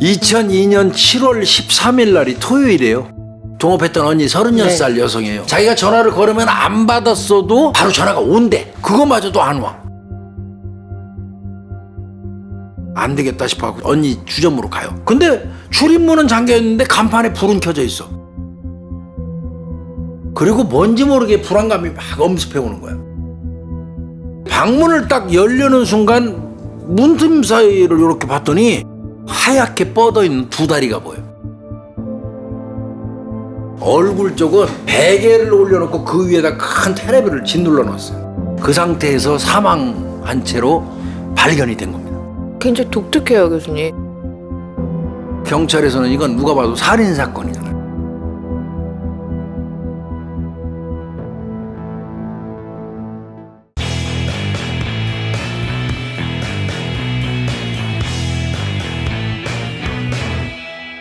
2002년 7월 13일 날이 토요일이에요. 동업했던 언니 36살 여성이에요. 자기가 전화를 걸으면 안 받았어도 바로 전화가 온대. 그거마저도 안 와. 안 되겠다 싶어갖고 언니 주점으로 가요. 근데 출입문은 잠겨있는데 간판에 불은 켜져 있어. 그리고 뭔지 모르게 불안감이 막 엄습해 오는 거야. 방문을 딱 열려는 순간 문틈 사이를 이렇게 봤더니 하얗게 뻗어있는 두 다리가 보여. 얼굴 쪽은 베개를 올려놓고 그 위에다 큰 테레비를 짓눌러 놨어요. 그 상태에서 사망한 채로 발견이 된 겁니다. 굉장히 독특해요, 교수님. 경찰에서는 이건 누가 봐도 살인사건이잖아요.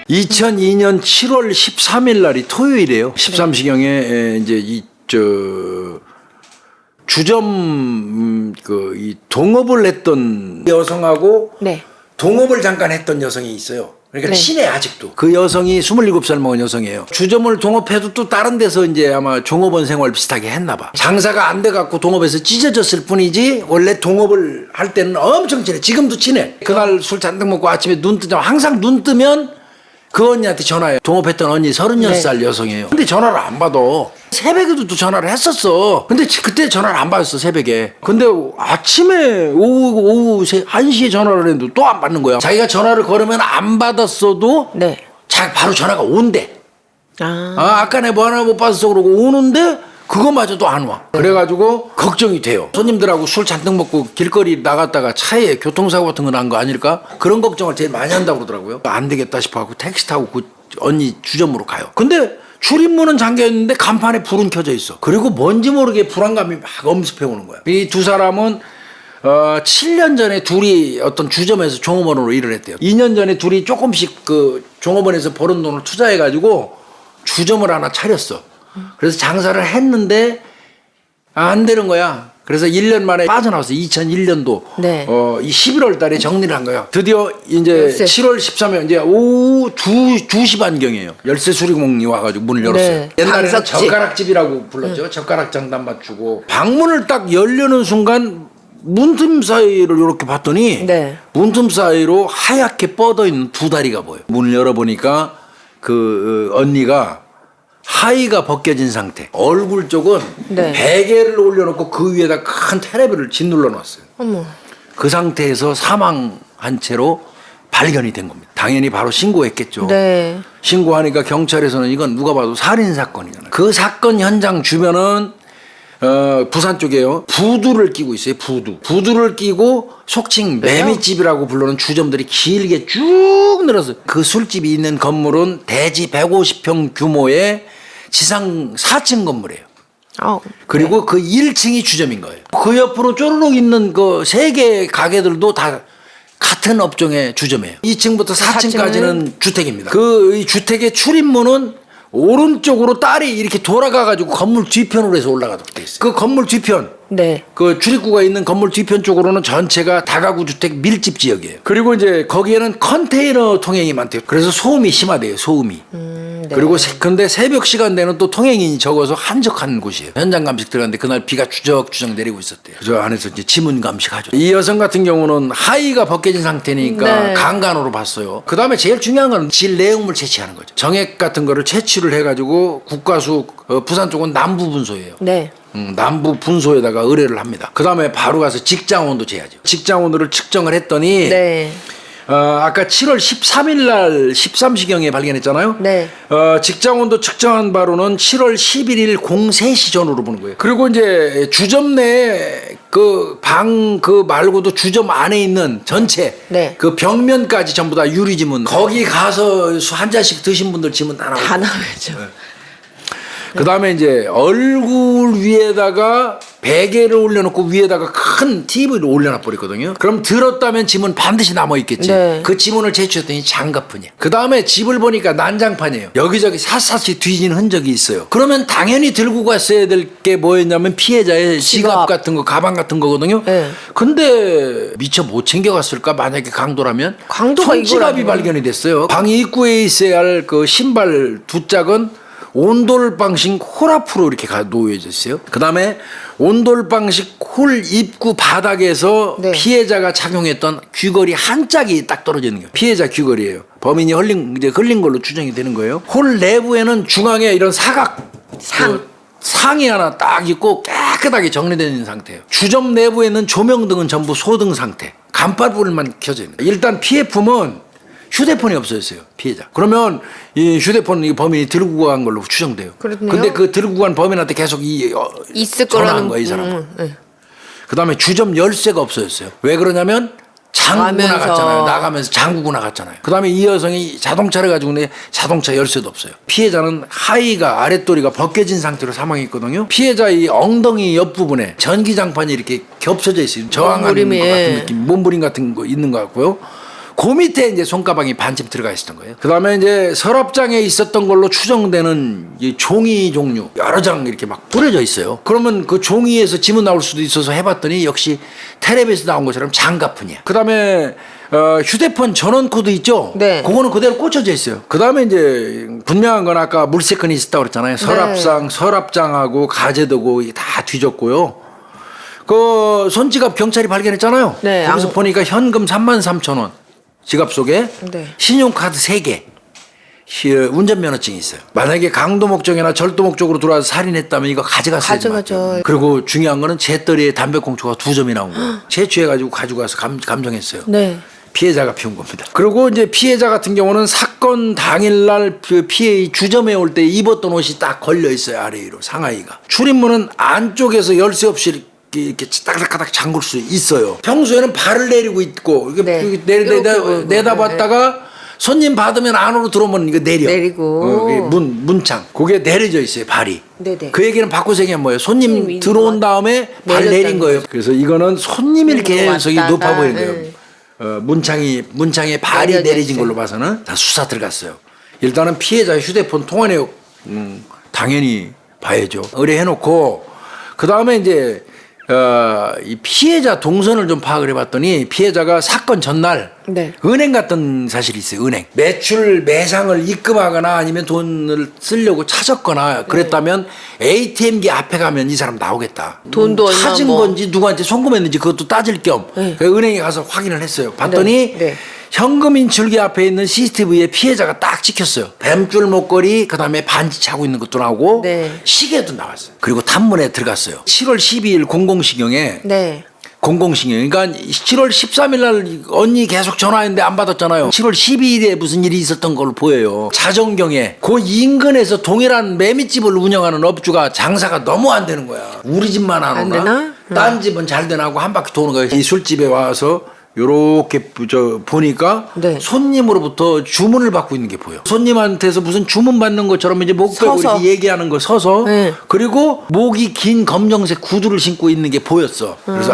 (2002년 7월 13일) 날이 토요일이에요. 13시경에 이제 주점 이 동업을 했던 여성하고 네. 동업을 잠깐 했던 여성이 있어요. 그러니까 네. 친해 아직도. 그 여성이 27살 먹은 여성이에요. 주점을 동업해도 또 다른 데서 이제 아마 종업원 생활 비슷하게 했나 봐. 장사가 안 돼갖고 동업에서 찢어졌을 뿐이지 원래 동업을 할 때는 엄청 친해. 지금도 친해. 그날 술 잔뜩 먹고 아침에 눈 뜨자마자 항상 눈 뜨면 그 언니한테 전화해요. 동업했던 언니 36살 여성이에요. 근데 전화를 안 받아. 새벽에도 또 전화를 했었어. 근데 그때 전화를 안 받았어, 새벽에. 근데 아침에 오후 1시에 전화를 했는데 또 안 받는 거야. 자기가 전화를 걸으면 안 받았어도 네. 바로 전화가 온대. 아. 아까 내 뭐 하나 못 받았어 그러고 오는데 그거마저도 안 와. 그래가지고 걱정이 돼요. 손님들하고 술 잔뜩 먹고 길거리 나갔다가 차에 교통사고 같은 거 난 거 아닐까? 그런 걱정을 제일 많이 한다고 그러더라고요. 안 되겠다 싶어갖고 택시 타고 그 언니 주점으로 가요. 근데 출입문은 잠겨있는데 간판에 불은 켜져 있어. 그리고 뭔지 모르게 불안감이 막 엄습해 오는 거야. 이 두 사람은 7년 전에 둘이 어떤 주점에서 종업원으로 일을 했대요. 2년 전에 둘이 조금씩 그 종업원에서 버는 돈을 투자해가지고 주점을 하나 차렸어. 그래서 장사를 했는데 안 되는 거야. 그래서 1년 만에 빠져나왔어. 2001년도 네. 이 11월 달에 정리를 한 거야. 드디어 이제 열쇠. 7월 13일 이제 오후 2시 반경이에요. 열쇠 수리공이 와가지고 문을 열었어요. 네. 옛날에는 방석집. 젓가락집이라고 불렀죠. 젓가락 장단 맞추고 방문을 딱 열려는 순간 문틈 사이를 이렇게 봤더니 네. 문틈 사이로 하얗게 뻗어있는 두 다리가 보여. 문을 열어보니까 그 언니가 하의가 벗겨진 상태. 얼굴 쪽은 네. 베개를 올려놓고 그 위에다 큰 테레비를 짓눌러 놨어요. 어머. 그 상태에서 사망한 채로 발견이 된 겁니다. 당연히 바로 신고했겠죠. 네. 신고하니까 경찰에서는 이건 누가 봐도 살인사건이잖아요. 그 사건 현장 주변은 부산 쪽에요. 부두를 끼고 있어요. 부두를 끼고 속칭 매미집이라고 부르는 주점들이 길게 쭉 늘었어요. 그 술집이 있는 건물은 대지 150평 규모의 지상 4층 건물이에요. 그리고 그 1층이 주점인 거예요. 그 옆으로 쪼르륵 있는 그 3개 가게들도 다 같은 업종의 주점이에요. 2층부터 4층까지는 주택입니다. 그 이 주택의 출입문은 오른쪽으로 딸이 이렇게 돌아가가지고 건물 뒤편으로 해서 올라가도록 돼 있어요. 그 건물 뒤편, 네. 그 출입구가 있는 건물 뒤편 쪽으로는 전체가 다가구 주택 밀집 지역이에요. 그리고 이제 거기에는 컨테이너 통행이 많대요. 그래서 소음이 심하대요. 소음이. 네. 그리고 근데 새벽 시간대는 또 통행인이 적어서 한적한 곳이에요. 현장 감식 들어갔는데 그날 비가 주적주적 내리고 있었대요. 저 안에서 이제 지문 감식하죠. 이 여성 같은 경우는 하의가 벗겨진 상태니까 네. 강간으로 봤어요. 그 다음에 제일 중요한 건 질 내용물 채취하는 거죠. 정액 같은 거를 채취를 해가지고 국과수 부산 쪽은 남부 분소예요. 네. 남부 분소에다가 의뢰를 합니다. 그 다음에 바로 가서 직장 온도 재야죠. 직장 온도를 측정을 했더니 네. 아까 7월 13일 날 13시경에 발견했잖아요. 네. 직장 온도 측정한 바로는 7월 11일 03시 전후로 보는 거예요. 그리고 이제 주점 내 그 방 그 말고도 주점 안에 있는 전체 네. 그 벽면까지 전부 다 유리 지문. 거기 가서 한 잔씩 드신 분들 지문 다 나오고. 다 나오죠. 그 다음에 이제 얼굴 위에다가 베개를 올려놓고 위에다가 큰 TV를 올려놔 버렸거든요. 그럼 들었다면 지문 반드시 남아 있겠지. 네. 그 지문을 제출했더니 장가뿐이야. 그 다음에 집을 보니까 난장판이에요. 여기저기 샅샅이 뒤진 흔적이 있어요. 그러면 당연히 들고 갔어야 될 게 뭐였냐면 피해자의 지갑 같은 거, 가방 같은 거거든요. 네. 근데 미처 못 챙겨갔을까? 만약에 강도라면 강도가 손지갑이 이걸 발견이 됐어요. 방 입구에 있어야 할 그 신발 두 짝은 온돌방식 홀 앞으로 이렇게 놓여져 있어요. 그 다음에 온돌방식 홀 입구 바닥에서 네. 피해자가 착용했던 귀걸이 한 짝이 딱 떨어져 있는 거예요. 피해자 귀걸이에요. 범인이 흘린 걸로 추정이 되는 거예요. 홀 내부에는 중앙에 이런 사각 상이 하나 딱 있고 깨끗하게 정리되어 있는 상태예요. 주점 내부에는 조명등은 전부 소등 상태. 간판불만 켜져 있는 거예요. 일단 피해품은 휴대폰이 없어졌어요. 피해자. 그러면 이 휴대폰 이 범인이 들고 간 걸로 추정돼요. 그렇네요. 근데 그 들고 간 범인한테 계속 있을 전화한 거라는 거야, 이 사람은. 네. 그다음에 주점 열쇠가 없어졌어요. 왜 그러냐면 장구고 가면서. 나갔잖아요. 나가면서 장구고 나갔잖아요. 그다음에 이 여성이 자동차를 가지고 있는데 자동차 열쇠도 없어요. 피해자는 하의가 아랫도리가 벗겨진 상태로 사망했거든요. 피해자 이 엉덩이 옆부분에 전기장판이 이렇게 겹쳐져 있어요. 저항하는 것 같은 느낌, 몸부림 같은 거 있는 것 같고요. 그 밑에 이제 손가방이 반쯤 들어가 있었던 거예요. 그 다음에 이제 서랍장에 있었던 걸로 추정되는 이 종이 종류 여러 장 이렇게 막 뿌려져 있어요. 그러면 그 종이에서 지문 나올 수도 있어서 해봤더니 역시 텔레비에서 나온 것처럼 장가뿐이야. 그 다음에 휴대폰 전원 코드 있죠? 네. 그거는 그대로 꽂혀져 있어요. 그 다음에 이제 분명한 건 아까 물세컨이 있었다고 그랬잖아요. 서랍장하고 가재도구 다 뒤졌고요. 그 손지갑 경찰이 발견했잖아요. 네. 거기서 보니까 현금 33,000원. 지갑 속에 네. 신용카드 3개, 운전면허증이 있어요. 만약에 강도 목적이나 절도 목적으로 들어와서 살인했다면 이거 가져갔어야 가져가죠. 그리고 중요한 거는 재떨이에 담배꽁초가 2점이 나온 거예요. 채취해가지고 가지고 가서 감정했어요. 네. 피해자가 피운 겁니다. 그리고 이제 피해자 같은 경우는 사건 당일날 그 피해 주점에 올 때 입었던 옷이 딱 걸려 있어요. 아래 위로 상하이가. 출입문은 안쪽에서 열쇠 없이 이렇게 따닥따닥 잠글 수 있어요. 평소에는 발을 내리고 있고 이렇게 네. 내다봤다가 손님 받으면 안으로 들어오면 이거 내리고. 문창 그게 내려져 있어요. 발이. 네네. 그 얘기는 바꿔서 얘기하면 뭐예요? 손님 들어온 다음에 발 내린 내렸다는 거예요. 그래서 이거는 손님이 이렇게 해석이 왔다가, 높아 보이는 거예요. 네. 문창에 발이 내려져 내려진 있어요. 걸로 봐서는 다 수사 들어갔어요. 일단은 피해자 휴대폰 통화 내역 당연히 봐야죠. 의뢰해놓고 그 다음에 이제 이 피해자 동선을 좀 파악을 해봤더니 피해자가 사건 전날 네. 은행 갔던 사실이 있어요. 은행 매출 매상을 입금하거나 아니면 돈을 쓰려고 찾았거나 그랬다면 ATM기 앞에 가면 이 사람 나오겠다. 돈도 얼마 찾은 뭐. 건지 누구한테 송금했는지 그것도 따질 겸 네. 그 은행에 가서 확인을 했어요. 봤더니 네. 네. 현금 인출기 앞에 있는 CCTV에 피해자가 딱 찍혔어요. 뱀줄 목걸이 그다음에 반지 차고 있는 것도 나오고 네. 시계도 나왔어요. 그리고 탐문에 들어갔어요. 7월 12일 00시경에 네. 00시경 그러니까 7월 13일 날 언니 계속 전화했는데 안 받았잖아요. 7월 12일에 무슨 일이 있었던 걸로 보여요. 자정경에 그 인근에서 동일한 매미집을 운영하는 업주가 장사가 너무 안 되는 거야. 우리 집만 안 안 오나? 되나? 딴 집은 잘 되나 하고 한 바퀴 도는 거예요. 이 술집에 와서 요렇게 보니까 네. 손님으로부터 주문을 받고 있는 게 보여. 손님한테서 무슨 주문 받는 것처럼 이제 목 빼고 서서. 이렇게 얘기하는 거 서서 네. 그리고 목이 긴 검정색 구두를 신고 있는 게 보였어. 그래서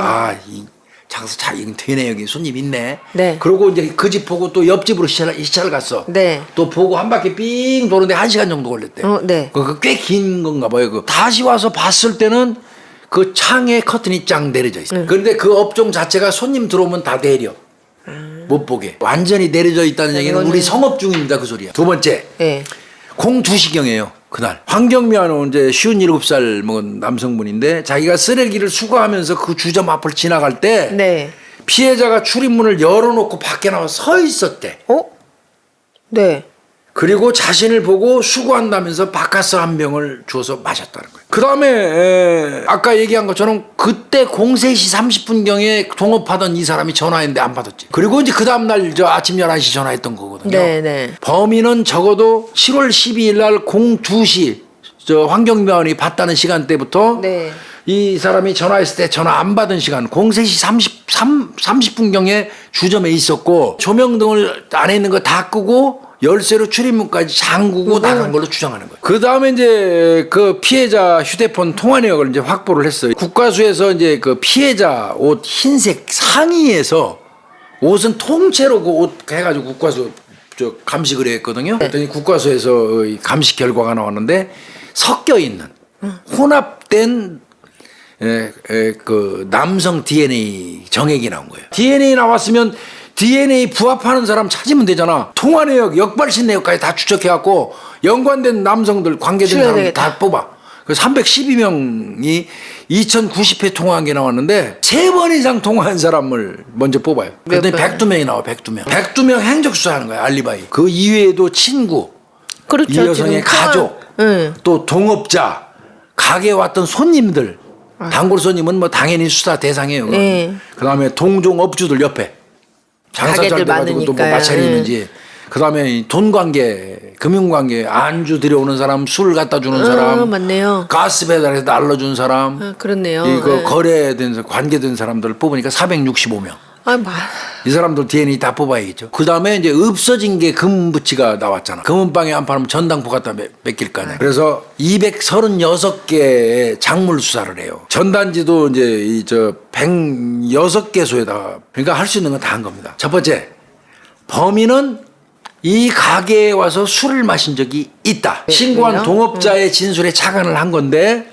이 장사 잘 이건 되네 여기 손님 있네. 네. 그리고 이제 그 집 보고 또 옆집으로 시차를 갔어. 네. 또 보고 한 바퀴 삥 도는데 1시간 정도 걸렸대. 네. 그 꽤 긴 건가 봐요. 다시 와서 봤을 때는 그 창에 커튼이 쫙 내려져 있어요. 그런데 그 업종 자체가 손님 들어오면 다 내려. 못 보게. 완전히 내려져 있다는 얘기는 우리 성업 중입니다. 그 소리야. 두 번째. 네. 02시경이에요. 그날. 황경미하는 이제 57살 먹은 남성분인데 자기가 쓰레기를 수거하면서 그 주점 앞을 지나갈 때 네. 피해자가 출입문을 열어놓고 밖에 나와 서 있었대. 네. 그리고 자신을 보고 수고한다면서 바카스 한 병을 주어서 마셨다는 거예요. 그 다음에 아까 얘기한 것처럼 그때 03시 30분경에 동업하던 이 사람이 전화했는데 안 받았지. 그리고 이제 그 다음날 아침 11시 전화했던 거거든요. 네. 범인은 적어도 7월 12일 날 02시 황경미원이 봤다는 시간대부터 네. 이 사람이 전화했을 때 전화 안 받은 시간 03시 30분경에 주점에 있었고 조명등을 안에 있는 거 다 끄고 열쇠로 출입문까지 잠그고 나간 걸로 주장하는 거예요. 그 다음에 이제 그 피해자 휴대폰 통화 내역을 이제 확보를 했어요. 국과수에서 이제 그 피해자 옷 흰색 상의에서 옷은 통째로 그 옷 해가지고 국과수 저 감식을 했거든요. 그랬더니 국과수에서 감식 결과가 나왔는데 섞여 있는 혼합된 그 남성 DNA 정액이 나온 거예요. DNA 나왔으면 DNA 부합하는 사람 찾으면 되잖아. 통화 내역, 역발신 내역까지 다 추적해갖고 연관된 남성들, 관계된 사람들 다 뽑아. 그래서 312명이 2090회 통화한 게 나왔는데 3번 이상 통화한 사람을 먼저 뽑아요. 그랬더니 102명이 나와. 102명. 102명 행적수사하는 거야. 알리바이. 그 이외에도 친구, 그렇죠. 이 여성의 가족, 또 동업자, 가게에 왔던 손님들. 단골 손님은 뭐 당연히 수사 대상이에요. 그다음에 동종 업주들 옆에 장사 잘 돼가지고 또 뭐 마찰이 있는지. 그다음에 돈 관계, 금융 관계, 안주 들여오는 사람, 술 갖다 주는 사람, 맞네요. 가스 배달해서 날라준 사람, 그렇네요. 이거 거래된 관계된 사람들 뽑으니까 465명. 이 사람들 DNA 다 뽑아야겠죠. 그 다음에 이제 없어진 게 금부치가 나왔잖아. 금은방에 안 팔면 전당포 갖다 맡길 거 아니야. 그래서 236개의 작물 수사를 해요. 전단지도 이제 106개소에다가 그러니까 할 수 있는 건 다 한 겁니다. 첫 번째, 범인은 이 가게에 와서 술을 마신 적이 있다. 신고한 동업자의 진술에 착안을 한 건데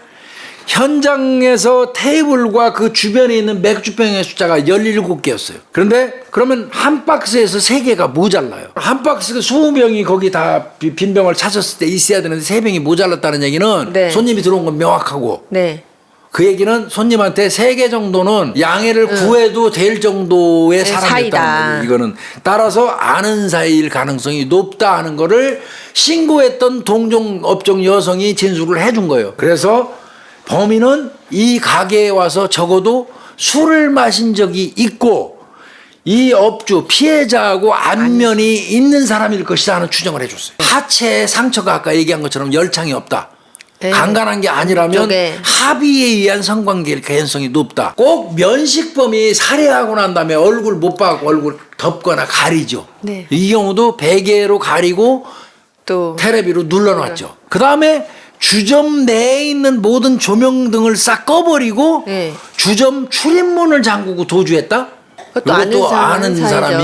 현장에서 테이블과 그 주변에 있는 맥주병의 숫자가 17개였어요. 그런데 그러면 한 박스에서 3개가 모자라요. 한 박스가 20병이 거기 다 빈 병을 찾았을 때 있어야 되는데 3병이 모자랐다는 얘기는 손님이 들어온 건 명확하고 그 얘기는 손님한테 3개 정도는 양해를 구해도 될 정도의 사람이었다는 거죠. 이거는 따라서 아는 사이일 가능성이 높다 하는 거를 신고했던 동종 업종 여성이 진술을 해준 거예요. 그래서 범인은 이 가게에 와서 적어도 술을 마신 적이 있고 이 업주 피해자하고 안면이 있는 사람일 것이다 하는 추정을 해줬어요. 하체에 상처가 아까 얘기한 것처럼 열창이 없다. 강간한 게 아니라면 합의에 의한 성관계일 가능성이 높다. 꼭 면식범이 살해하고 난 다음에 얼굴 못 봐갖고 얼굴 덮거나 가리죠. 이 경우도 베개로 가리고 또 테레비로 눌러놨죠. 그 다음에 주점 내에 있는 모든 조명 등을 싹 꺼버리고 주점 출입문을 잠그고 도주했다? 그것도 아는 사람이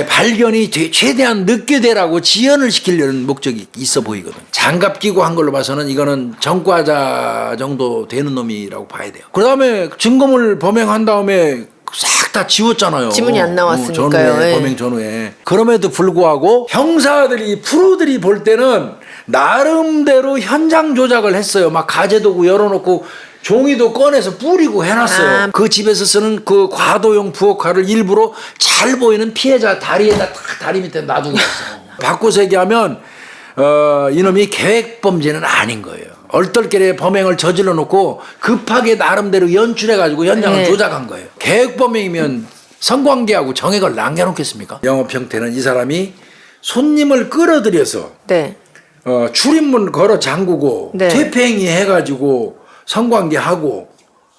발견이 최대한 늦게 되라고 지연을 시키려는 목적이 있어 보이거든. 장갑 끼고 한 걸로 봐서는 이거는 전과자 정도 되는 놈이라고 봐야 돼요. 그 다음에 증거물 범행한 다음에 싹 다 지웠잖아요. 지문이 안 나왔으니까요. 전후에, 범행 전후에. 그럼에도 불구하고 형사들이 프로들이 볼 때는 나름대로 현장 조작을 했어요. 막 가재도구 열어놓고 종이도 꺼내서 뿌리고 해놨어요. 그 집에서 쓰는 그 과도용 부엌칼을 일부러 잘 보이는 피해자 다리에다 다리 밑에 놔두고 있어요. 바꿔서 얘기하면 이놈이 계획범죄는 아닌 거예요. 얼떨결에 범행을 저질러 놓고 급하게 나름대로 연출해가지고 현장을 조작한 거예요. 계획범행이면 성관계하고 정액을 남겨놓겠습니까? 영업 형태는 이 사람이 손님을 끌어들여서 출입문 걸어 잠그고 퇴폐행위 해가지고 성관계하고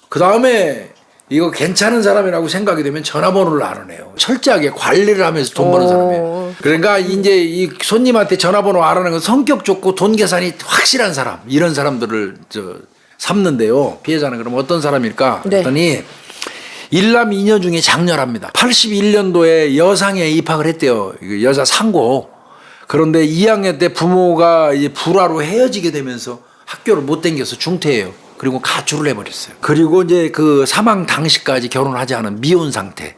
그 다음에 이거 괜찮은 사람이라고 생각이 되면 전화번호를 알아내요. 철저하게 관리를 하면서 돈 버는 사람이에요. 그러니까 이제 이 손님한테 전화번호 알아내는 건 성격 좋고 돈 계산이 확실한 사람, 이런 사람들을 삼는데요. 피해자는 그럼 어떤 사람일까? 그랬더니 일남 이녀 중에 장렬합니다. 81년도에 여상에 입학을 했대요. 여자 상고. 그런데 2학년 때 부모가 이제 불화로 헤어지게 되면서 학교를 못 다녀서 중퇴해요. 그리고 가출을 해버렸어요. 그리고 이제 그 사망 당시까지 결혼하지 않은 미혼 상태.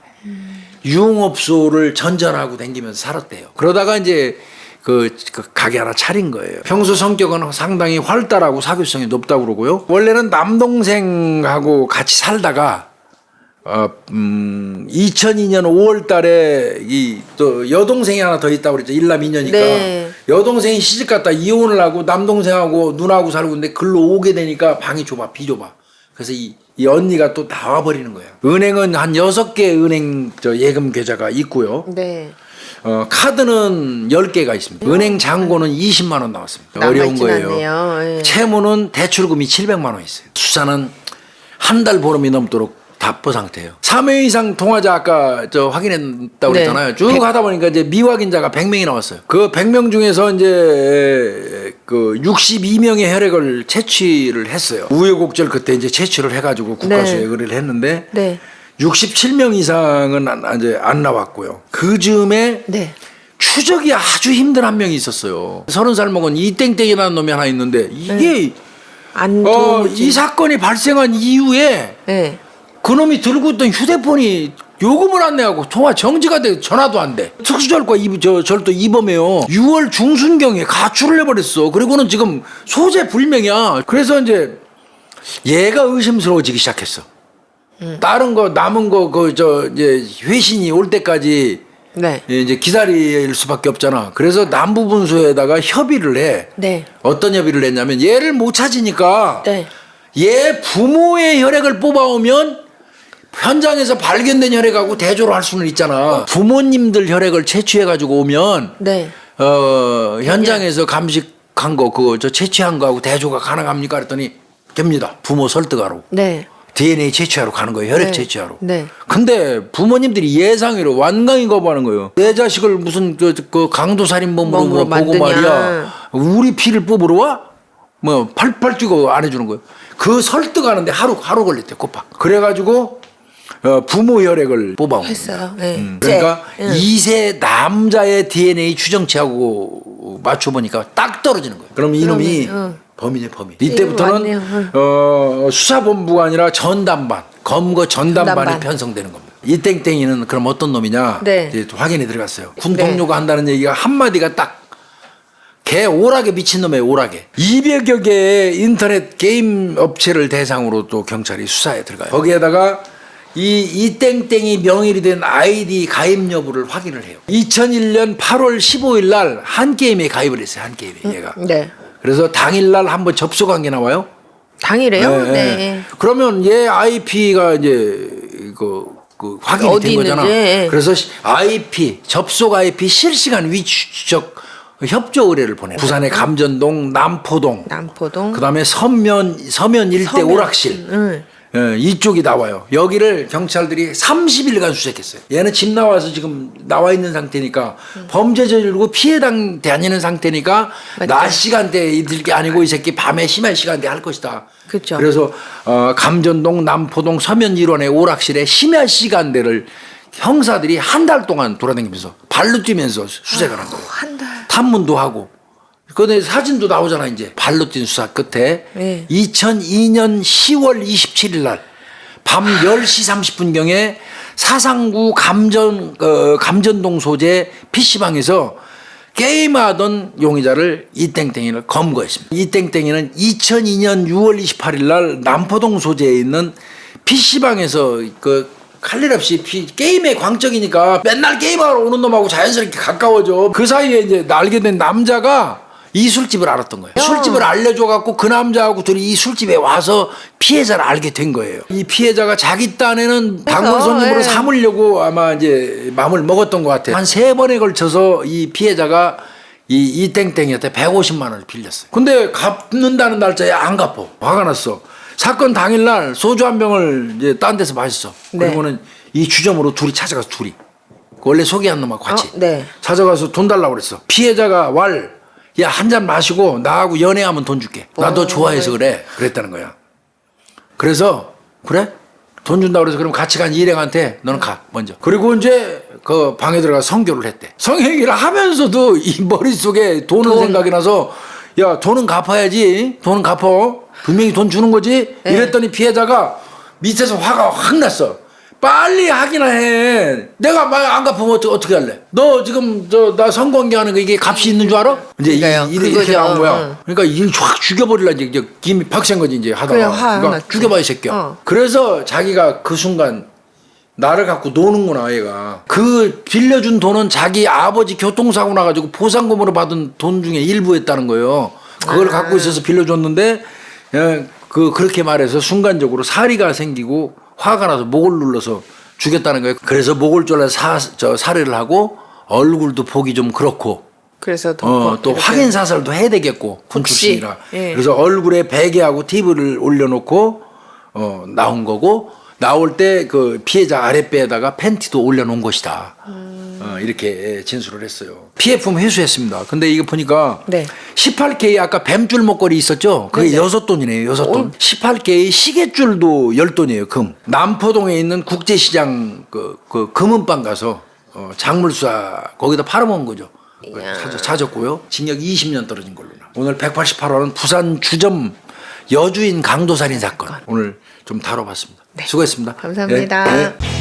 유흥업소를 전전하고 다니면서 살았대요. 그러다가 이제 그 가게 하나 차린 거예요. 평소 성격은 상당히 활달하고 사교성이 높다고 그러고요. 원래는 남동생하고 같이 살다가 2002년 5월 달에 또 여동생이 하나 더 있다고 그랬죠. 일남 이녀니까. 여동생이 시집 갔다 이혼을 하고 남동생하고 누나하고 살고 있는데 글로 오게 되니까 방이 좁아, 비좁아. 그래서 이 언니가 또 나와버리는 거예요. 은행은 한 6개 은행 예금 계좌가 있고요. 카드는 10개가 있습니다. 은행 잔고는 20만 원 나왔습니다. 어려운 거예요. 채무는 대출금이 700만 원 있어요. 수사는 한 달 보름이 넘도록 답보 상태예요. 3회 이상 통화자 아까 저 확인했다고 네. 그랬잖아요. 쭉 하다 보니까 이제 미확인자가 100명이 나왔어요. 그 100명 중에서 이제 그 62명의 혈액을 채취를 했어요. 우여곡절 그때 이제 채취를 해가지고 국가수에 네. 의뢰를 했는데 네. 67명 이상은 이제 안 나왔고요. 그 즈음에 네. 추적이 아주 힘든 한 명이 있었어요. 30살 먹은 이땡땡이라는 놈이 하나 있는데 이게 안 이 사건이 발생한 이후에 네. 그놈이 들고 있던 휴대폰이 요금을 안 내고 통화 정지가 돼 전화도 안 돼. 특수절과 절도 이범해요. 6월 중순경에 가출을 해버렸어. 그리고는 지금 소재 불명이야. 그래서 이제 얘가 의심스러워지기 시작했어. 다른 거 남은 거 이제 회신이 올 때까지 네. 이제 기다릴 수밖에 없잖아. 그래서 남부분수에다가 협의를 해. 네. 어떤 협의를 했냐면 얘를 못 찾으니까 네. 얘 부모의 혈액을 뽑아오면 현장에서 발견된 혈액하고 대조를 할 수는 있잖아. 부모님들 혈액을 채취해가지고 오면 네. 현장에서 감식한 거 그거 저 채취한 거하고 대조가 가능합니까? 그랬더니 됩니다. 부모 설득하러. 네. DNA 채취하러 가는 거예요. 혈액 네. 채취하러. 네. 근데 부모님들이 예상외로 완강히 거부하는 거예요. 내 자식을 무슨 그 강도살인범으로 몸으로 뭐 보고 만드냐. 말이야. 우리 피를 뽑으러 와? 뭐 팔팔 뛰고 안 해주는 거예요. 그 설득하는데 하루 걸렸대 꼬박. 그래가지고 부모 혈액을 뽑아온 했어요. 네. 그러니까 네. 2세 남자의 DNA 추정치하고 맞춰보니까 딱 떨어지는 거예요. 그럼 이놈이 범인이네 범인. 이때부터는 맞네요. 수사본부가 아니라 전담반, 검거 전담반이 전담반. 편성되는 겁니다. 이 땡땡이는 그럼 어떤 놈이냐? 네. 이제 또 확인이 들어갔어요. 군 네. 동료가 한다는 얘기가 한마디가 딱 개 오락에 미친 놈이에요. 오락에. 200여 개의 인터넷 게임 업체를 대상으로 또 경찰이 수사에 들어가요. 거기에다가 이 땡땡이 명의로 된 아이디 가입 여부를 확인을 해요. 2001년 8월 15일 날 한 게임에 가입을 했어요. 한 게임에 얘가. 네. 그래서 당일날 한번 접속한 게 나와요. 당일에요? 네. 네. 그러면 얘 IP가 이제 그 확인이 어디 된 거잖아. 있는지. 그래서 IP 접속 IP 실시간 위치 추적 협조 의뢰를 보내. 부산의 감전동, 남포동, 남포동. 그다음에 서면 일대 서면. 오락실. 예, 이쪽이 나와요. 여기를 경찰들이 30일간 수색했어요. 얘는 집 나와서 지금 나와 있는 상태니까 범죄 저지르고 피해 다니는 상태니까 맞죠. 낮 시간대에 이들 게 아니고 이 새끼 밤에 심한 시간대에 할 것이다. 그쵸. 그래서 감전동, 남포동, 서면 일원의 오락실에 심야 시간대를 형사들이 한 달 동안 돌아다니면서 발로 뛰면서 수색을 한 거예요. 한 달. 탐문도 하고. 근데 사진도 나오잖아 이제. 발로 뛴 수사 끝에 네. 2002년 10월 27일 날 밤 10시 30분경에 사상구 감전동 소재 PC방에서 게임하던 용의자를 이땡땡이를 검거했습니다. 이땡땡이는 2002년 6월 28일 날 남포동 소재에 있는 PC방에서 할 일 없이 게임에 광적이니까 맨날 게임하러 오는 놈하고 자연스럽게 가까워져. 그 사이에 이제 알게 된 남자가 이 술집을 알았던 거예요. 술집을 알려줘갖고 그 남자하고 둘이 이 술집에 와서 피해자를 알게 된 거예요. 이 피해자가 자기 딴에는 단골 손님으로 예. 삼으려고 아마 이제 마음을 먹었던 것 같아요. 한 3번에 걸쳐서 이 피해자가 이 땡땡이한테 150만 원을 빌렸어요. 근데 갚는다는 날짜에 안 갚어. 화가 났어. 사건 당일날 소주 한 병을 이제 딴 데서 마셨어. 네. 그리고는 이 주점으로 둘이 찾아가서 둘이 원래 소개한 놈하고 같이 네. 찾아가서 돈 달라고 그랬어. 피해자가 야, 한 잔 마시고 나하고 연애하면 돈 줄게. 나 너 좋아해서 그래. 그랬다는 거야. 그래서 그래? 돈 준다고 그래서 그럼 같이 간 일행한테 너는 가 먼저. 그리고 이제 그 방에 들어가 성교를 했대. 성행위를 하면서도 이 머릿속에 돈은 생각이 나서 야, 돈은 갚아야지. 돈은 갚어. 분명히 돈 주는 거지. 네. 이랬더니 피해자가 밑에서 화가 확 났어. 빨리 하기나 해. 내가 안 갚으면 어떻게 할래? 너 지금 나 성관계하는 거 이게 값이 있는 줄 알아? 이제 그러니까요. 이렇게 그거죠. 나온 거야. 응. 그러니까 이걸 확 죽여버리려 이제 김이 박센 거지 이제 하다가. 그래, 화 그러니까 났지. 죽여봐 이 새끼야. 그래서 자기가 그 순간 나를 갖고 노는구나 얘가. 그 빌려준 돈은 자기 아버지 교통사고 나가지고 보상금으로 받은 돈 중에 일부였다는 거예요. 그걸 갖고 있어서 빌려줬는데 그렇게 말해서 순간적으로 사리가 생기고 화가 나서 목을 눌러서 죽였다는 거예요. 그래서 목을 졸라 살해를 하고 얼굴도 보기 좀 그렇고 그래서 또 이렇게. 확인 사살도 해야 되겠고 군 혹시, 출신이라 예. 그래서 얼굴에 베개하고 TV를 올려놓고 나온 거고 나올 때 그 피해자 아랫배에다가 팬티도 올려놓은 것이다. 이렇게 진술을 했어요. 피해품 회수했습니다. 근데 이거 보니까 네. 18K 아까 뱀줄 목걸이 있었죠? 그게 네네. 6돈이네요. 6돈. 18K 시계줄도 10돈이에요. 금. 남포동에 있는 국제시장 그 금은방 가서 작물수사 거기다 팔아먹은 거죠. 이야. 찾았고요. 징역 20년 떨어진 걸로. 오늘 188호는 부산 주점 여주인 강도살인 사건. 오늘 좀 다뤄봤습니다. 수고했습니다. 감사합니다. 네. 네.